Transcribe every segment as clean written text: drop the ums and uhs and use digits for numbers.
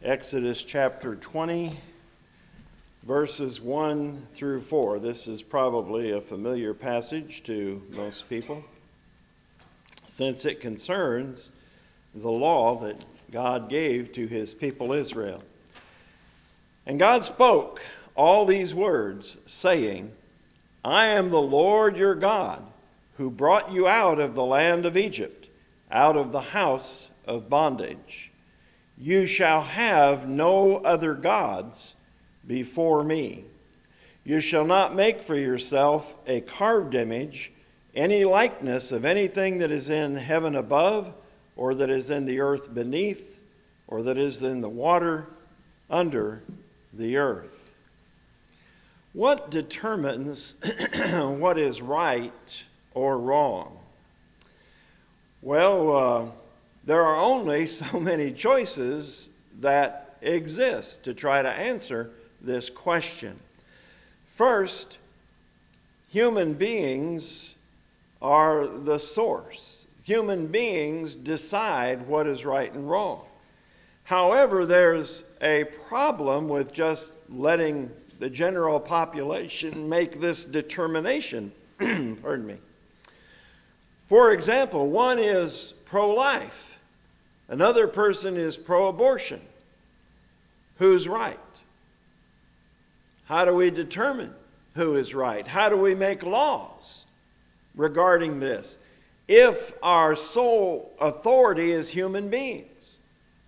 Exodus chapter 20, verses 1 through 4. This is probably a familiar passage to most people, since it concerns the law that God gave to his people Israel. And God spoke all these words, saying, I am the Lord your God, who brought you out of the land of Egypt, out of the house of bondage. You shall have no other gods before me. You shall not make for yourself a carved image, any likeness of anything that is in heaven above, or that is in the earth beneath, or that is in the water under the earth. What determines what is right or wrong? Well, there are only so many choices that exist to try to answer this question. First, human beings are the source. Human beings decide what is right and wrong. However, there's a problem with just letting the general population make this determination. Pardon me. For example, one is pro-life. Another person is pro-abortion. Who's right? How do we determine who is right? How do we make laws regarding this? If our sole authority is human beings,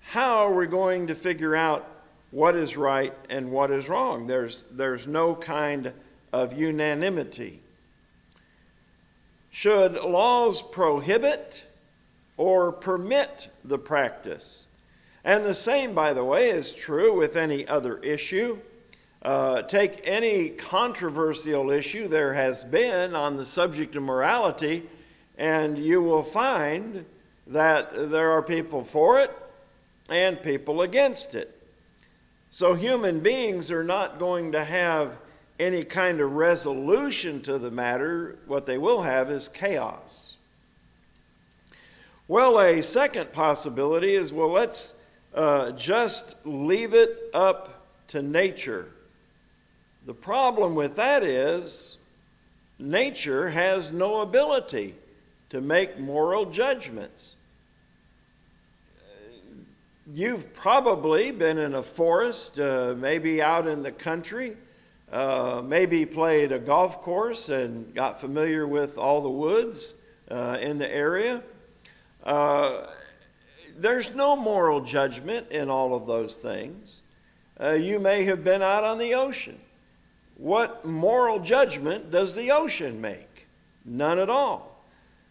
how are we going to figure out what is right and what is wrong? There's no kind of unanimity. Should laws prohibit or permit the practice? And the same, by the way, is true with any other issue. Take any controversial issue there has been on the subject of morality, and you will find that there are people for it and people against it. So human beings are not going to have any kind of resolution to the matter. What they will have is chaos. Well, a second possibility is, well, let's just leave it up to nature. The problem with that is nature has no ability to make moral judgments. You've probably been in a forest, maybe out in the country, maybe played a golf course and got familiar with all the woods in the area. There's no moral judgment in all of those things. You may have been out on the ocean. What moral judgment does the ocean make? None at all.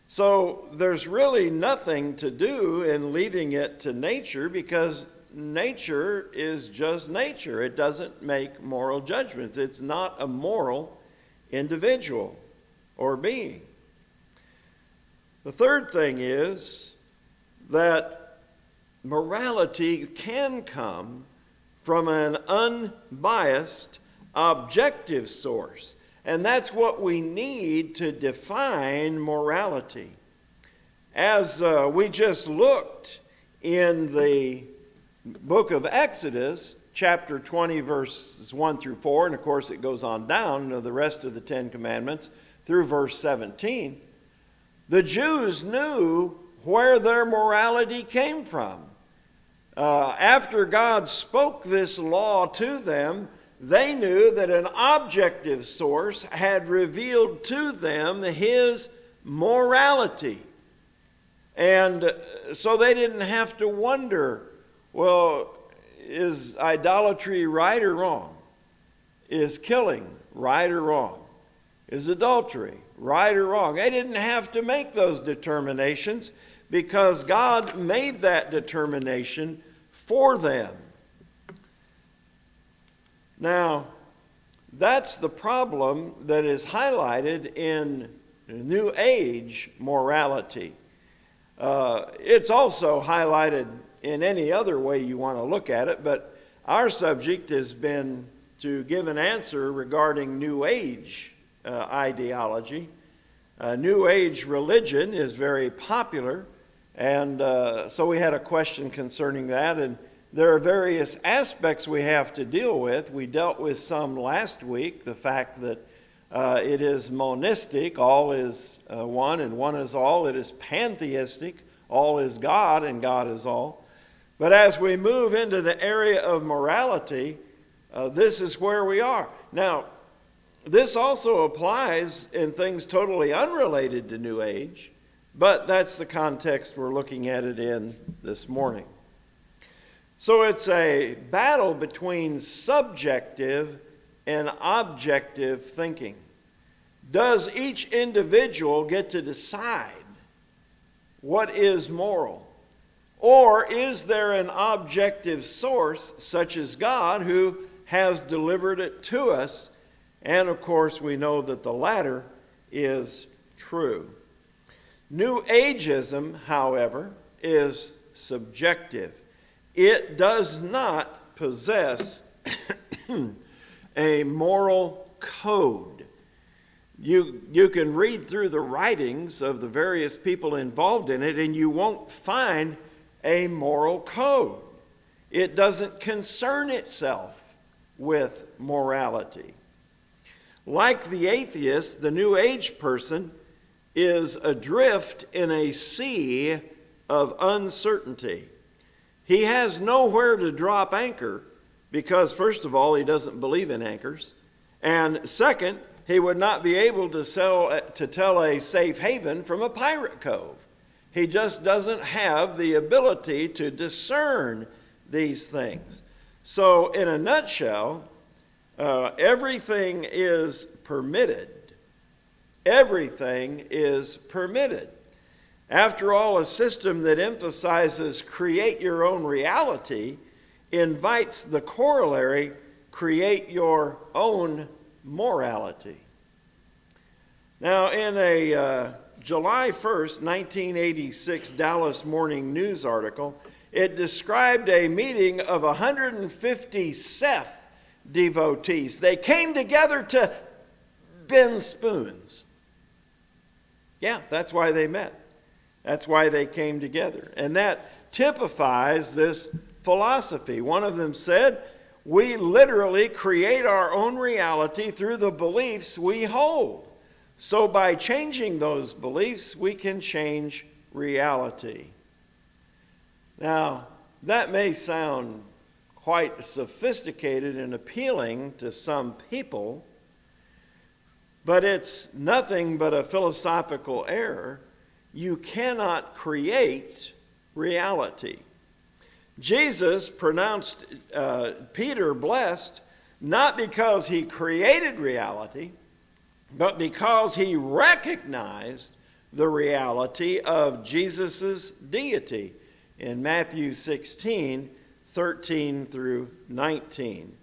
So there's really nothing to do in leaving it to nature, because nature is just nature. It doesn't make moral judgments. It's not a moral individual or being. The third thing is that morality can come from an unbiased, objective source. And that's what we need to define morality. As we just looked in the book of Exodus, chapter 20, verses 1 through 4, and of course it goes on down to the rest of the Ten Commandments through verse 17, the Jews knew where their morality came from. After God spoke this law to them, they knew that an objective source had revealed to them his morality. And so they didn't have to wonder, well, is idolatry right or wrong? Is killing right or wrong? Is adultery right or wrong? They didn't have to make those determinations, because God made that determination for them. Now, that's the problem that is highlighted in New Age morality. It's also highlighted in any other way you want to look at it, but our subject has been to give an answer regarding New Age ideology. New Age religion is very popular, and so we had a question concerning that, and there are various aspects we have to deal with. We dealt with some last week, the fact that it is monistic, all is one and one is all. It is pantheistic, all is God and God is all. But as we move into the area of morality, this is where we are. Now, this also applies in things totally unrelated to New Age, but that's the context we're looking at it in this morning. So it's a battle between subjective and objective thinking. Does each individual get to decide what is moral? Or is there an objective source, such as God, who has delivered it to us? And of course, we know that the latter is true. New Ageism, however, is subjective. It does not possess a moral code. You can read through the writings of the various people involved in it, and you won't find a moral code. It doesn't concern itself with morality. Like the atheist, the New Age person is adrift in a sea of uncertainty. He has nowhere to drop anchor because, first of all, he doesn't believe in anchors. And second, he would not be able to tell a safe haven from a pirate cove. He just doesn't have the ability to discern these things. So, in a nutshell, everything is permitted. Everything is permitted. After all, a system that emphasizes create your own reality invites the corollary, create your own morality. Now, in a July 1st, 1986 Dallas Morning News article, it described a meeting of 150 Seth devotees. They came together to bend spoons. Yeah, that's why they met. That's why they came together. And that typifies this philosophy. One of them said, we literally create our own reality through the beliefs we hold. So by changing those beliefs, we can change reality. Now, that may sound quite sophisticated and appealing to some people, but it's nothing but a philosophical error. You cannot create reality. Jesus pronounced Peter blessed not because he created reality, but because he recognized the reality of Jesus' deity in Matthew 16, 13 through 19.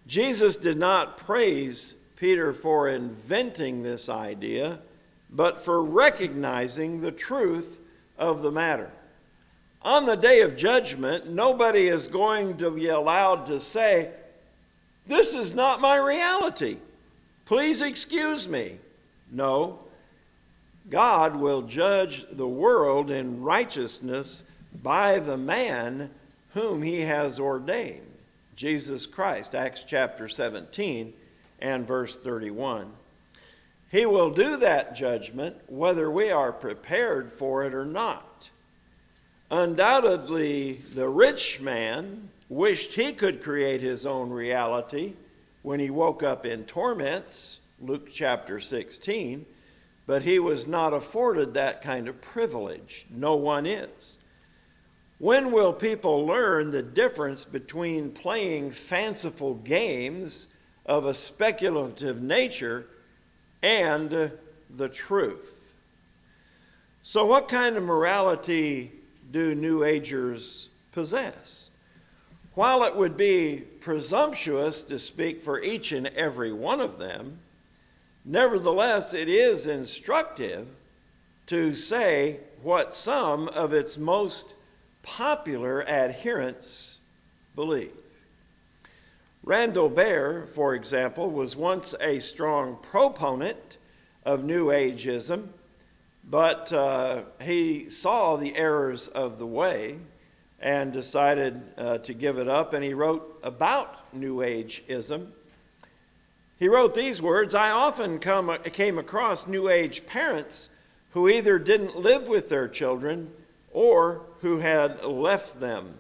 Jesus did not praise Peter for inventing this idea, but for recognizing the truth of the matter. On the day of judgment, nobody is going to be allowed to say, this is not my reality. Please excuse me. No, God will judge the world in righteousness by the man whom he has ordained, Jesus Christ, Acts chapter 17 and verse 31. He will do that judgment whether we are prepared for it or not. Undoubtedly, the rich man wished he could create his own reality when he woke up in torments, Luke chapter 16, but he was not afforded that kind of privilege. No one is. When will people learn the difference between playing fanciful games of a speculative nature and the truth? So what kind of morality do New Agers possess? While it would be presumptuous to speak for each and every one of them, nevertheless it is instructive to say what some of its most popular adherents believe. Randall Baer, for example, was once a strong proponent of New Ageism, but he saw the errors of the way. and decided to give it up, and he wrote about New Ageism. He wrote these words: "I often came across New Age parents who either didn't live with their children or who had left them.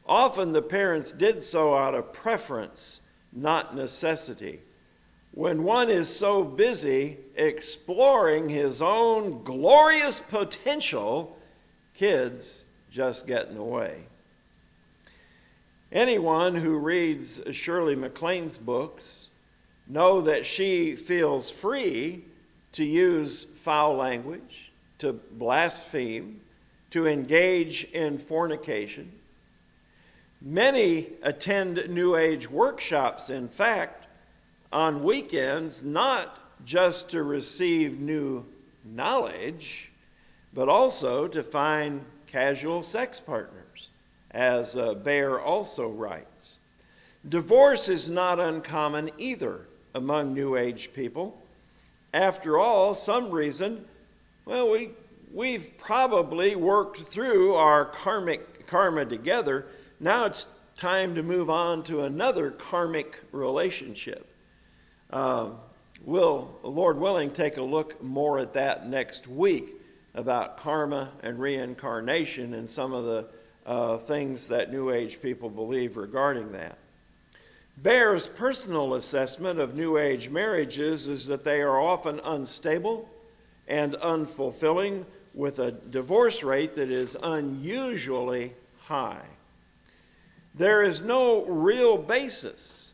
Often the parents did so out of preference, not necessity. When one is so busy exploring his own glorious potential, kids just get in the way." Anyone who reads Shirley MacLaine's books know that she feels free to use foul language, to blaspheme, to engage in fornication. Many attend New Age workshops, in fact, on weekends, not just to receive new knowledge, but also to find casual sex partners, as Baer also writes. Divorce is not uncommon either among New Age people. After all, some reason, well, we've probably worked through our karma together. Now it's time to move on to another karmic relationship. We'll, Lord willing, take a look more at that next week about karma and reincarnation and some of the things that New Age people believe regarding that. Baer's personal assessment of New Age marriages is that they are often unstable and unfulfilling, with a divorce rate that is unusually high. There is no real basis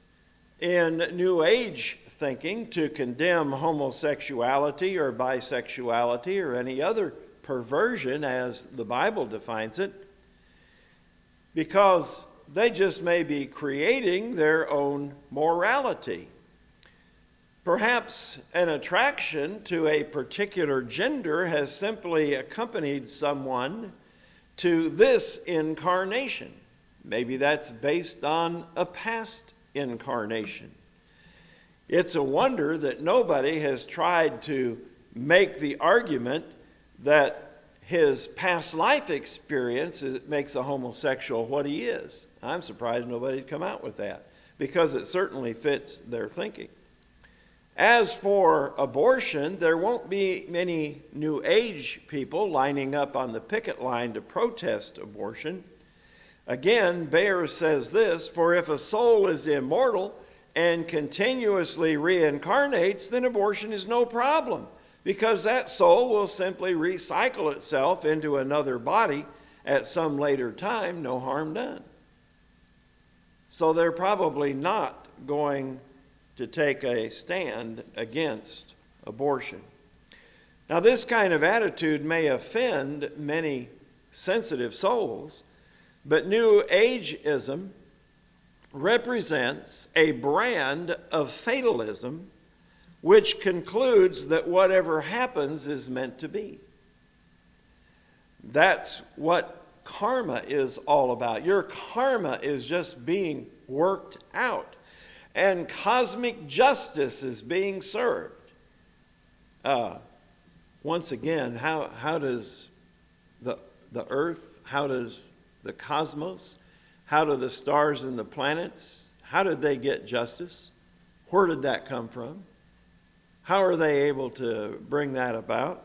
in New Age thinking to condemn homosexuality or bisexuality or any other perversion as the Bible defines it, because they just may be creating their own morality. Perhaps an attraction to a particular gender has simply accompanied someone to this incarnation. Maybe that's based on a past incarnation. It's a wonder that nobody has tried to make the argument that his past life experience makes a homosexual what he is. I'm surprised nobody's come out with that, because it certainly fits their thinking. As for abortion, there won't be many New Age people lining up on the picket line to protest abortion. Again, Baer says this: "For if a soul is immortal and continuously reincarnates, then abortion is no problem, because that soul will simply recycle itself into another body at some later time, no harm done." So they're probably not going to take a stand against abortion. Now, this kind of attitude may offend many sensitive souls, but New Ageism represents a brand of fatalism which concludes that whatever happens is meant to be. That's what karma is all about. Your karma is just being worked out, and cosmic justice is being served. Once again, how does the earth, how does the cosmos, how do the stars and the planets, how did they get justice? Where did that come from? How are they able to bring that about?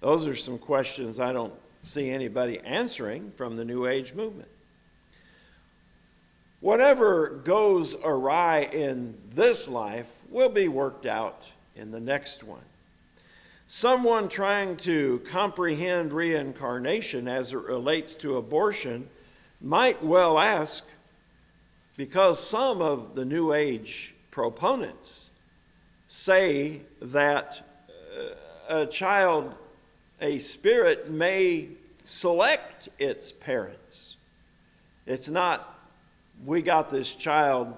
Those are some questions I don't see anybody answering from the New Age movement. Whatever goes awry in this life will be worked out in the next one. Someone trying to comprehend reincarnation as it relates to abortion might well ask, because some of the New Age proponents say that a spirit may select its parents. It's not, we got this child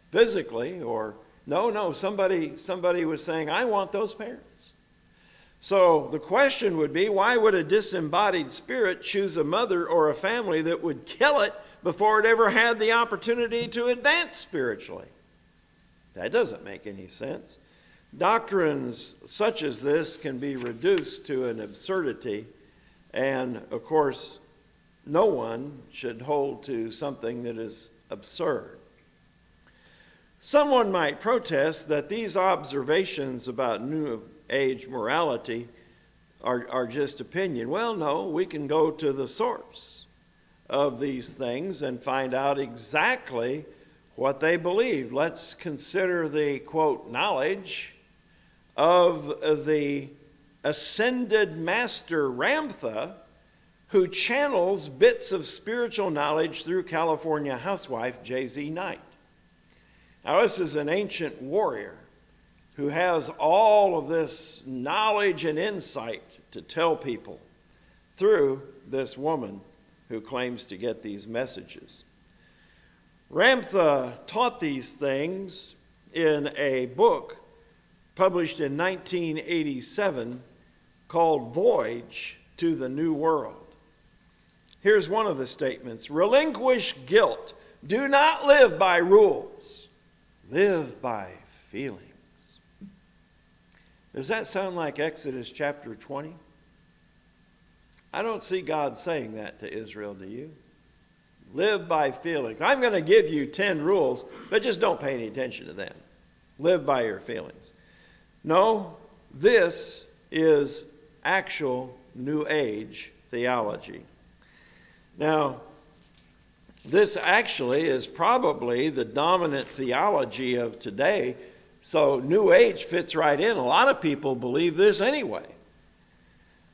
physically, or no, somebody was saying, I want those parents. So the question would be, why would a disembodied spirit choose a mother or a family that would kill it before it ever had the opportunity to advance spiritually? That doesn't make any sense. Doctrines such as this can be reduced to an absurdity And, of course, no one should hold to something that is absurd. Someone might protest that these observations about New Age morality are just opinion. Well, no, we can go to the source of these things and find out exactly what they believe. Let's consider the, quote, knowledge of the ascended master Ramtha, who channels bits of spiritual knowledge through California housewife J.Z. Knight. Now, this is an ancient warrior who has all of this knowledge and insight to tell people through this woman who claims to get these messages. Ramtha taught these things in a book published in 1987 called Voyage to the New World. Here's one of the statements: relinquish guilt. Do not live by rules. Live by feelings. Does that sound like Exodus chapter 20? I don't see God saying that to Israel, do you? Live by feelings. I'm going to give you 10 rules, but just don't pay any attention to them. Live by your feelings. No, this is actual New Age theology. Now, this actually is probably the dominant theology of today, so New Age fits right in. A lot of people believe this anyway.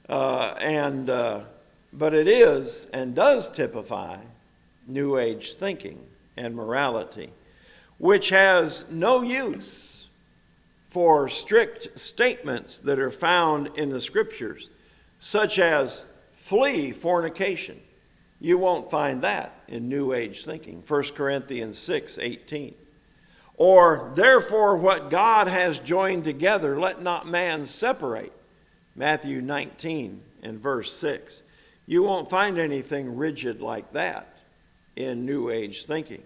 But it is and does typify New Age thinking and morality, which has no use for strict statements that are found in the Scriptures, such as flee fornication. You won't find that in New Age thinking. 1 Corinthians 6:18. Or, therefore, what God has joined together, let not man separate. Matthew 19 and verse 6. You won't find anything rigid like that in New Age thinking.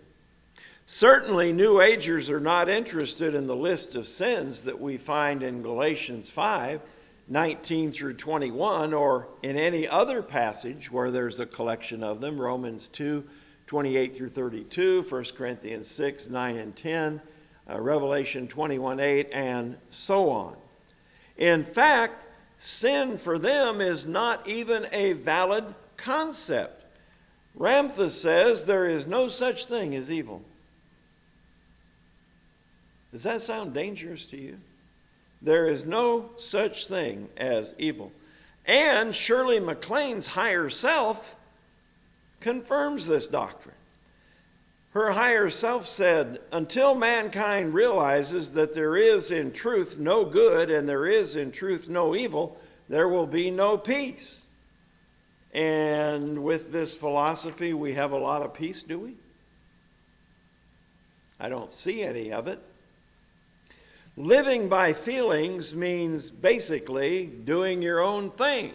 Certainly, New Agers are not interested in the list of sins that we find in Galatians 5:19 through 21, or in any other passage where there's a collection of them, Romans 2:28 through 32, 1 Corinthians 6:9 and 10, Revelation 21:8, and so on. In fact, sin for them is not even a valid concept. Ramtha says there is no such thing as evil. Does that sound dangerous to you? There is no such thing as evil. And Shirley MacLaine's higher self confirms this doctrine. Her higher self said, until mankind realizes that there is in truth no good and there is in truth no evil, there will be no peace. And with this philosophy, we have a lot of peace, do we? I don't see any of it. Living by feelings means basically doing your own thing,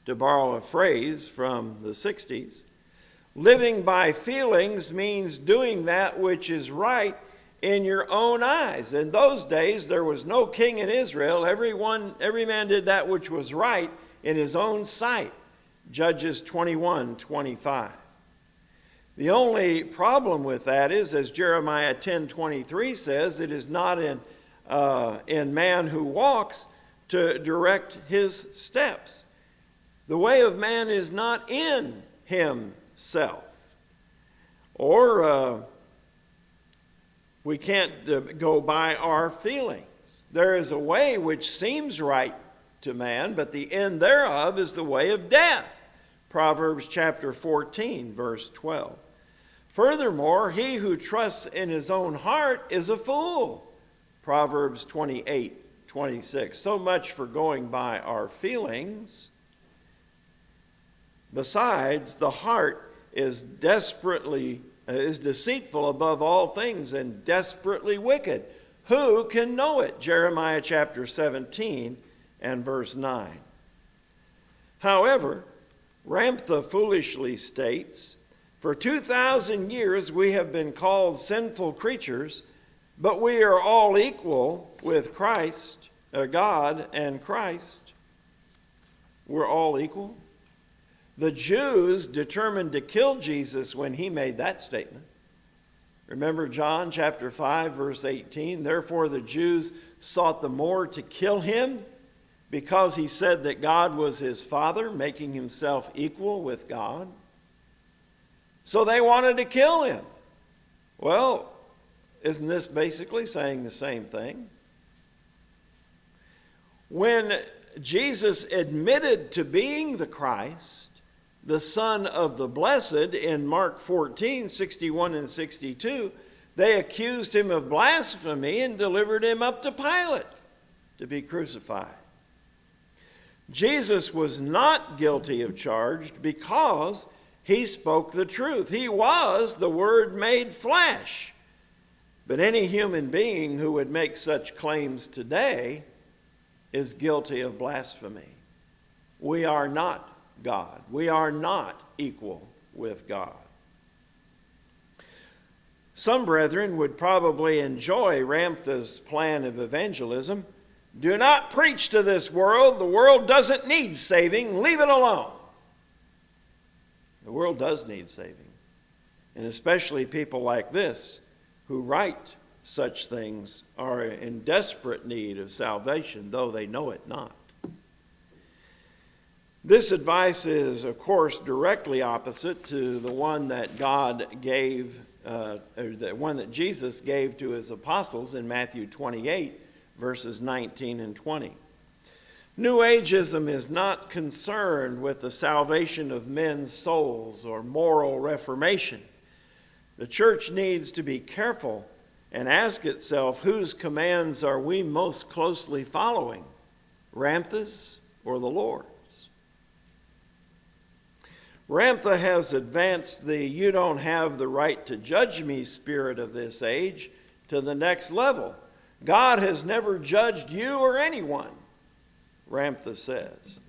to borrow a phrase from the 60s. Living by feelings means doing that which is right in your own eyes. In those days, there was no king in Israel. Every man did that which was right in his own sight. Judges 21:25. The only problem with that is, as Jeremiah 10:23 says, it is not in man who walks to direct his steps. The way of man is not in himself. Or we can't go by our feelings. There is a way which seems right to man, but the end thereof is the way of death. Proverbs chapter 14, verse 12. Furthermore, he who trusts in his own heart is a fool. Proverbs 28:26. So much for going by our feelings. Besides, the heart is deceitful above all things and desperately wicked. Who can know it? Jeremiah chapter 17 and verse 9. However, Ramtha foolishly states, for 2,000 years we have been called sinful creatures, but we are all equal with Christ, God and Christ. We're all equal? The Jews determined to kill Jesus when he made that statement. Remember John chapter 5, verse 18, therefore the Jews sought the more to kill him because he said that God was his Father, making himself equal with God. So they wanted to kill him. Well, isn't this basically saying the same thing? When Jesus admitted to being the Christ, the Son of the Blessed, in Mark 14, 61 and 62, they accused him of blasphemy and delivered him up to Pilate to be crucified. Jesus was not guilty of charge because he spoke the truth. He was the Word made flesh. But any human being who would make such claims today is guilty of blasphemy. We are not God. We are not equal with God. Some brethren would probably enjoy Ramtha's plan of evangelism. Do not preach to this world. The world doesn't need saving. Leave it alone. The world does need saving. And especially people like this who write such things are in desperate need of salvation, though they know it not. This advice is, of course, directly opposite to the one that God gave, or the one that Jesus gave to his apostles in Matthew 28, verses 19 and 20. New Ageism is not concerned with the salvation of men's souls or moral reformation. The church needs to be careful and ask itself, whose commands are we most closely following, Ramtha's or the Lord's? Ramtha has advanced the "you don't have the right to judge me" spirit of this age to the next level. God has never judged you or anyone, Ramtha says.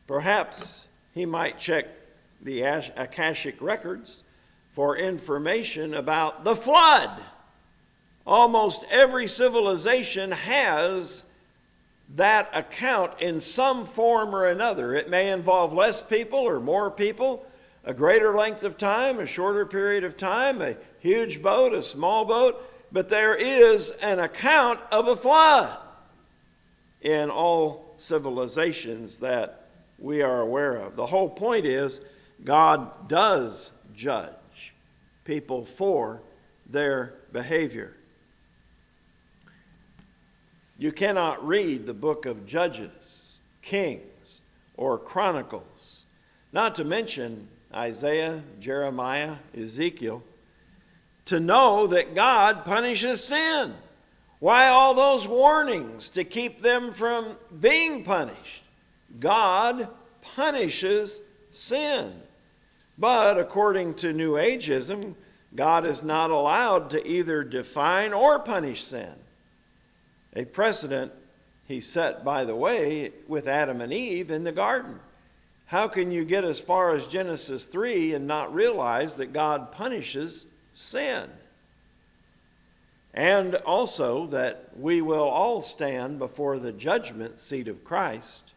Perhaps he might check the Akashic records for information about the flood. Almost every civilization has that account in some form or another. It may involve less people or more people, a greater length of time, a shorter period of time, a huge boat, a small boat, but there is an account of a flood in all civilizations that we are aware of. The whole point is God does judge people for their behavior. You cannot read the book of Judges, Kings, or Chronicles, not to mention Isaiah, Jeremiah, Ezekiel, to know that God punishes sin. Why all those warnings to keep them from being punished? God punishes sin. But according to New Ageism, God is not allowed to either define or punish sin. A precedent he set, by the way, with Adam and Eve in the garden. How can you get as far as Genesis 3 and not realize that God punishes sin? And also that we will all stand before the judgment seat of Christ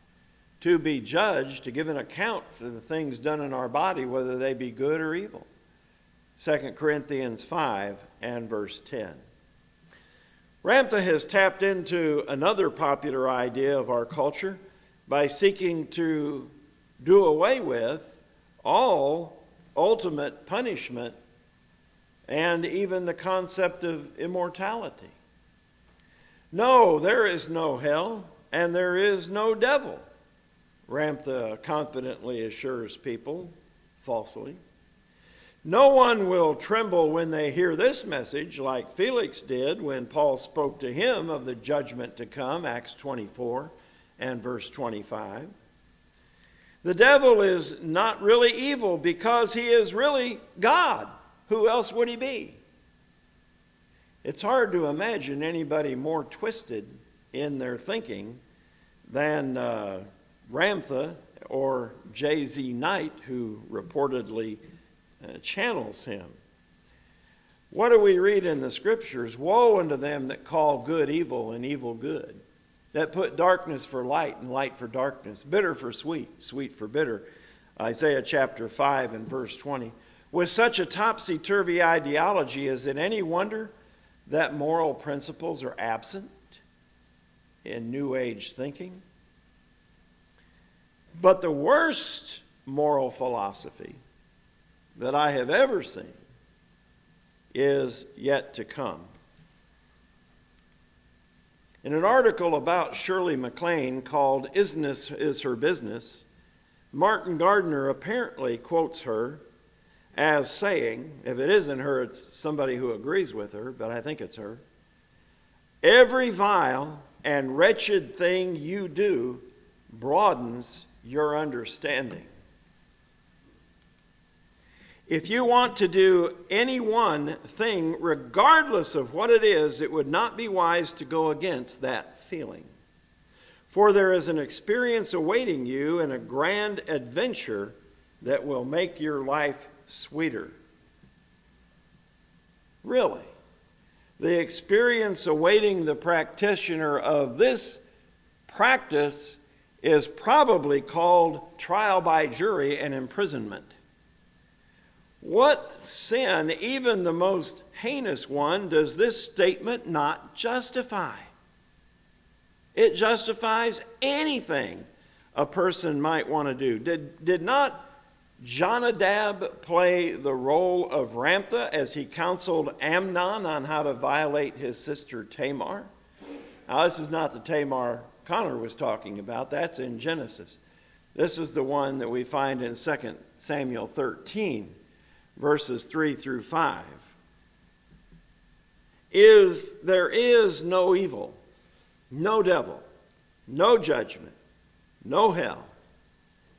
to be judged, to give an account for the things done in our body, whether they be good or evil. 2 Corinthians 5 and verse 10. Ramtha has tapped into another popular idea of our culture by seeking to do away with all ultimate punishment and even the concept of immortality. No, there is no hell and there is no devil, Ramtha confidently assures people, falsely. No one will tremble when they hear this message like Felix did when Paul spoke to him of the judgment to come, Acts 24 and verse 25. The devil is not really evil because he is really God. Who else would he be? It's hard to imagine anybody more twisted in their thinking than Ramtha or J.Z. Knight, who reportedly channels him. What do we read in the scriptures? Woe unto them that call good evil and evil good, that put darkness for light and light for darkness, bitter for sweet, sweet for bitter. Isaiah chapter 5 and verse 20. With such a topsy-turvy ideology, is it any wonder that moral principles are absent in New Age thinking? But the worst moral philosophy that I have ever seen is yet to come. In an article about Shirley MacLaine called "Isn't This Is Her Business?" Martin Gardner apparently quotes her as saying, if it isn't her, it's somebody who agrees with her, but I think it's her, "Every vile and wretched thing you do broadens your understanding." If you want to do any one thing, regardless of what it is, it would not be wise to go against that feeling. For there is an experience awaiting you and a grand adventure that will make your life sweeter. Really, the experience awaiting the practitioner of this practice is probably called trial by jury and imprisonment. What sin, even the most heinous one, does this statement not justify? It justifies anything a person might want to do. Did not Jonadab play the role of Ramtha as he counseled Amnon on how to violate his sister Tamar? Now, this is not the Tamar Connor was talking about. That's in Genesis. This is the one that we find in 2 Samuel 13. Verses 3 through 5. There is no evil, no devil, no judgment, no hell.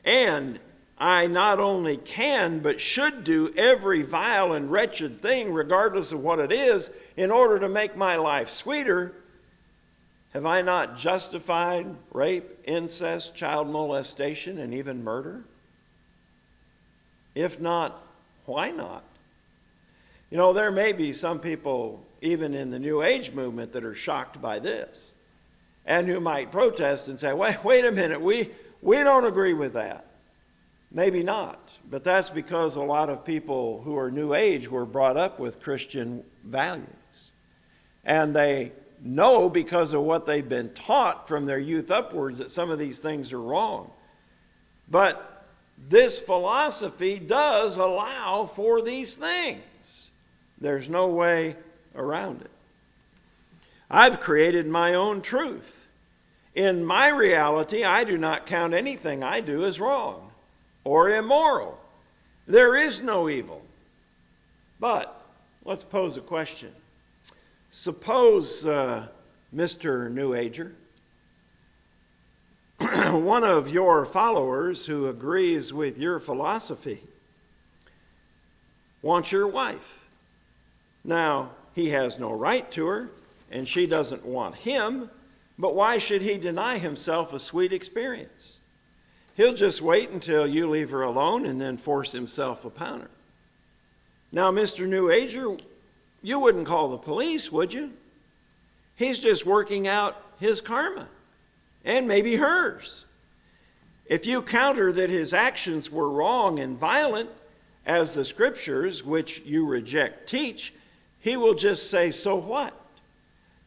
And I not only can, but should do every vile and wretched thing, regardless of what it is, in order to make my life sweeter. Have I not justified rape, incest, child molestation, and even murder? If not, why not? You know, there may be some people, even in the New Age movement, that are shocked by this and who might protest and say, wait a minute, we don't agree with that. Maybe not, but that's because a lot of people who are New Age were brought up with Christian values. And they know because of what they've been taught from their youth upwards that some of these things are wrong. But this philosophy does allow for these things. There's no way around it. I've created my own truth. In my reality, I do not count anything I do as wrong or immoral. There is no evil. But let's pose a question. Suppose, Mr. New Ager, one of your followers who agrees with your philosophy wants your wife. Now, he has no right to her, and she doesn't want him, but why should he deny himself a sweet experience? He'll just wait until you leave her alone and then force himself upon her. Now, Mr. New Ager, you wouldn't call the police, would you? He's just working out his karma, and maybe hers. If you counter that his actions were wrong and violent, as the scriptures, which you reject, teach, he will just say, so what?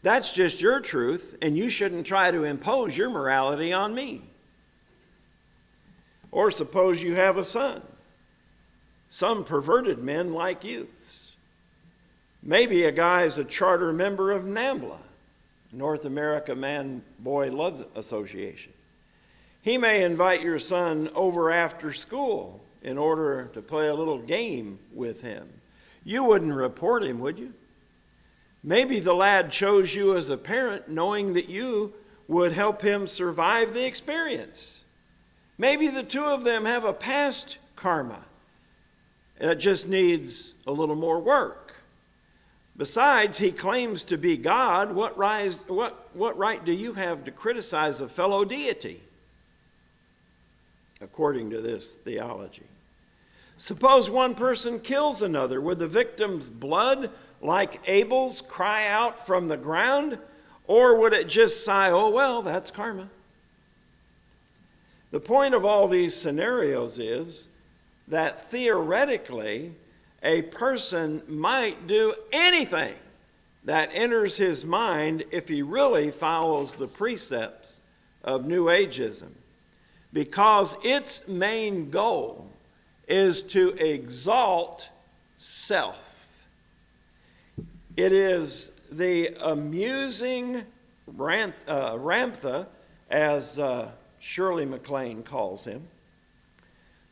That's just your truth, and you shouldn't try to impose your morality on me. Or suppose you have a son. Some perverted men like youths. Maybe a guy is a charter member of NAMBLA, North America Man-Boy Love Association. He may invite your son over after school in order to play a little game with him. You wouldn't report him, would you? Maybe the lad chose you as a parent knowing that you would help him survive the experience. Maybe the two of them have a past karma. It just needs a little more work. Besides, he claims to be God. What right do you have to criticize a fellow deity? According to this theology. Suppose one person kills another. Would the victim's blood, like Abel's, cry out from the ground? Or would it just sigh, oh, well, that's karma? The point of all these scenarios is that theoretically, a person might do anything that enters his mind if he really follows the precepts of New Ageism, because its main goal is to exalt self. It is the amusing Ramtha, as Shirley MacLaine calls him,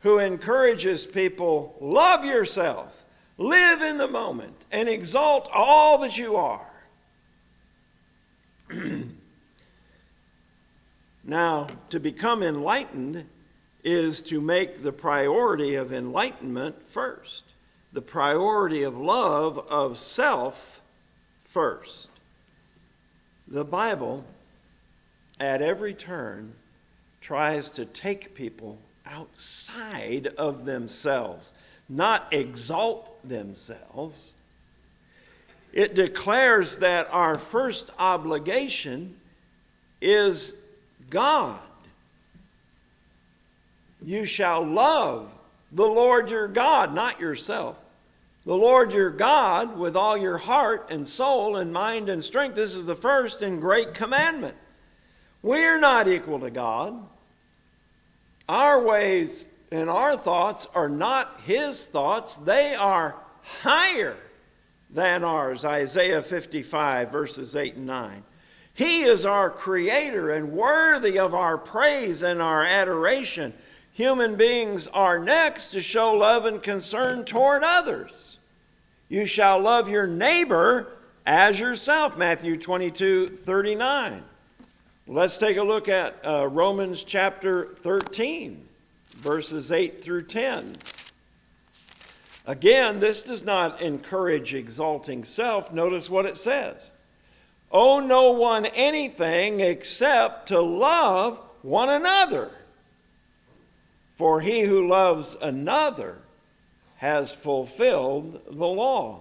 who encourages people, love yourself, live in the moment, and exalt all that you are. Now, to become enlightened is to make the priority of enlightenment first, the priority of love of self first. The Bible, at every turn, tries to take people outside of themselves, not exalt themselves. It declares that our first obligation is God. You shall love the Lord your God, not yourself. The Lord your God with all your heart and soul and mind and strength. This is the first and great commandment. We're not equal to God. Our ways and our thoughts are not his thoughts. They are higher than ours. Isaiah 55, verses 8 and 9. He is our creator and worthy of our praise and our adoration. Human beings are next to show love and concern toward others. You shall love your neighbor as yourself, Matthew 22:39. Let's take a look at Romans chapter 13, verses 8 through 10. Again, this does not encourage exalting self. Notice what it says. Owe no one anything except to love one another. For he who loves another has fulfilled the law.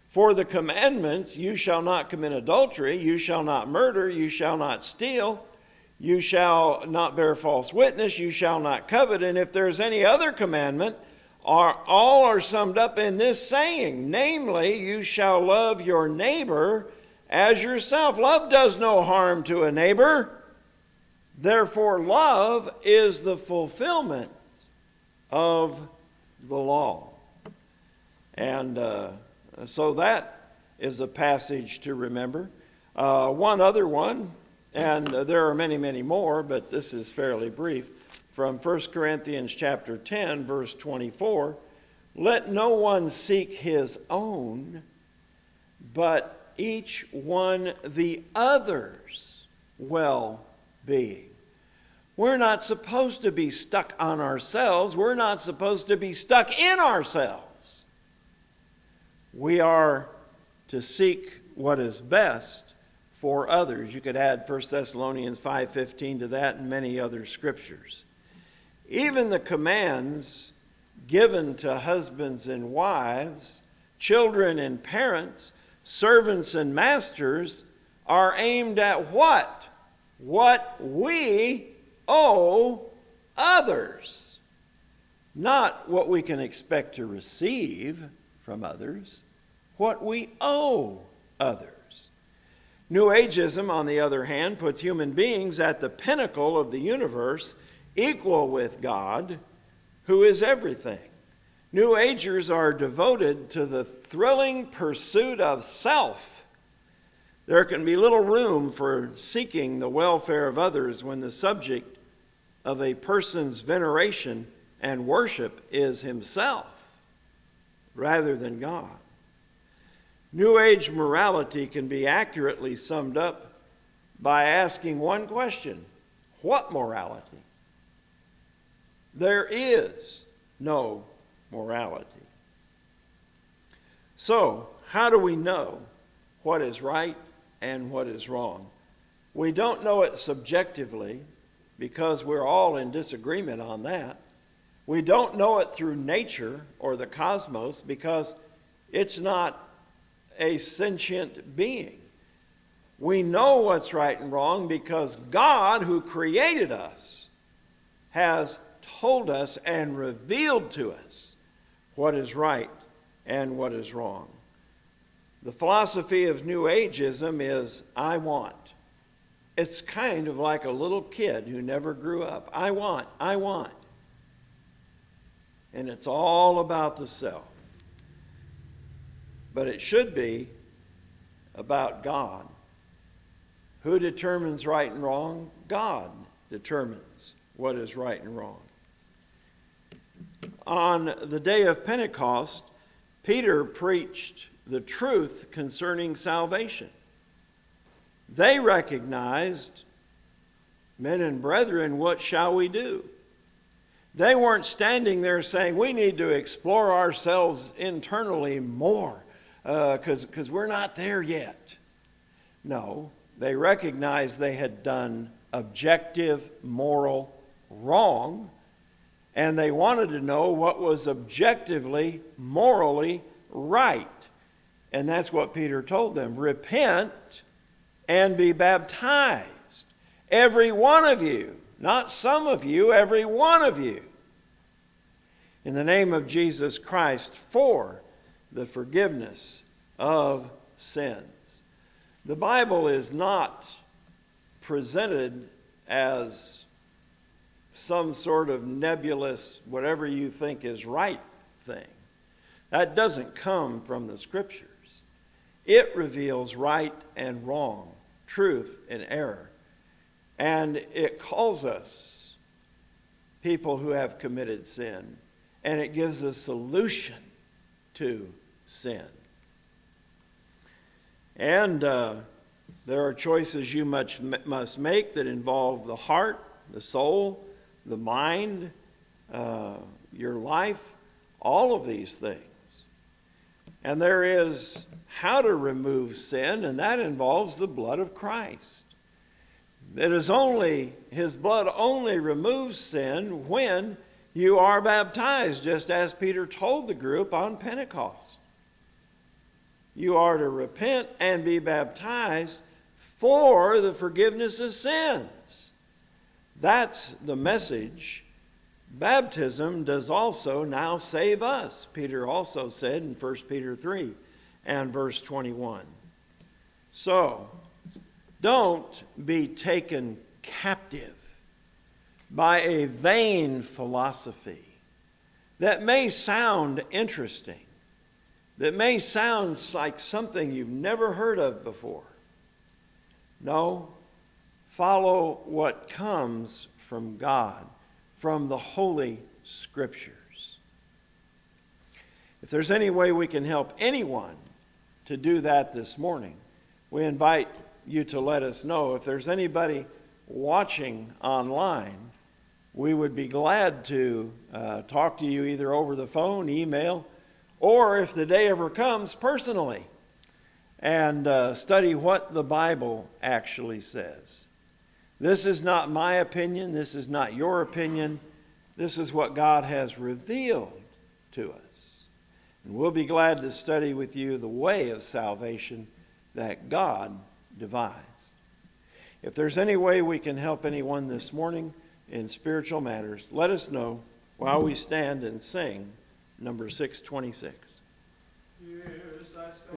For the commandments, you shall not commit adultery, you shall not murder, you shall not steal, you shall not bear false witness, you shall not covet. And if there's any other commandment, all are summed up in this saying, namely, you shall love your neighbor as yourself. Love does no harm to a neighbor. Therefore, love is the fulfillment of the law. And so that is a passage to remember. One other one, and there are many, many more, but this is fairly brief, from 1 Corinthians chapter 10, verse 24. Let no one seek his own, but each one the other's well-being. We're not supposed to be stuck on ourselves. We're not supposed to be stuck in ourselves. We are to seek what is best for others. You could add 1 Thessalonians 5:15 to that and many other scriptures. Even the commands given to husbands and wives, children and parents, servants and masters are aimed at what? What we owe others. Not what we can expect to receive from others. What we owe others. New Ageism, on the other hand, puts human beings at the pinnacle of the universe, equal with God, who is everything. New Agers are devoted to the thrilling pursuit of self. There can be little room for seeking the welfare of others when the subject of a person's veneration and worship is himself rather than God. New Age morality can be accurately summed up by asking one question: what morality? There is no morality. So, how do we know what is right and what is wrong? We don't know it subjectively because we're all in disagreement on that. We don't know it through nature or the cosmos because it's not a sentient being. We know what's right and wrong because God, who created us, has told us and revealed to us what is right and what is wrong. The philosophy of New Ageism is, I want. It's kind of like a little kid who never grew up. I want. And it's all about the self. But it should be about God. Who determines right and wrong? God determines what is right and wrong. On the day of Pentecost, Peter preached the truth concerning salvation. They recognized, men and brethren, what shall we do? They weren't standing there saying, we need to explore ourselves internally more because we're not there yet. No, they recognized they had done objective moral wrong, and they wanted to know what was objectively morally right. And that's what Peter told them. Repent and be baptized, every one of you, not some of you, every one of you, in the name of Jesus Christ for the forgiveness of sins. The Bible is not presented as some sort of nebulous, whatever you think is right thing. That doesn't come from the Scriptures. It reveals right and wrong, truth and error. And it calls us people who have committed sin. And it gives a solution to sin. And there are choices you must make that involve the heart, the soul, the mind, your life, all of these things. And there is how to remove sin, and that involves the blood of Christ. His blood only removes sin when you are baptized, just as Peter told the group on Pentecost. You are to repent and be baptized for the forgiveness of sins. That's the message. Baptism does also now save us, Peter also said in 1 Peter 3 and verse 21. So, don't be taken captive by a vain philosophy that may sound interesting, that may sound like something you've never heard of before. No, follow what comes from God, from the Holy Scriptures. If there's any way we can help anyone to do that this morning, we invite you to let us know. If there's anybody watching online, we would be glad to talk to you either over the phone, email, or if the day ever comes, personally, and study what the Bible actually says. This is not my opinion. This is not your opinion. This is what God has revealed to us. And we'll be glad to study with you the way of salvation that God devised. If there's any way we can help anyone this morning in spiritual matters, let us know while we stand and sing number 626. Yeah.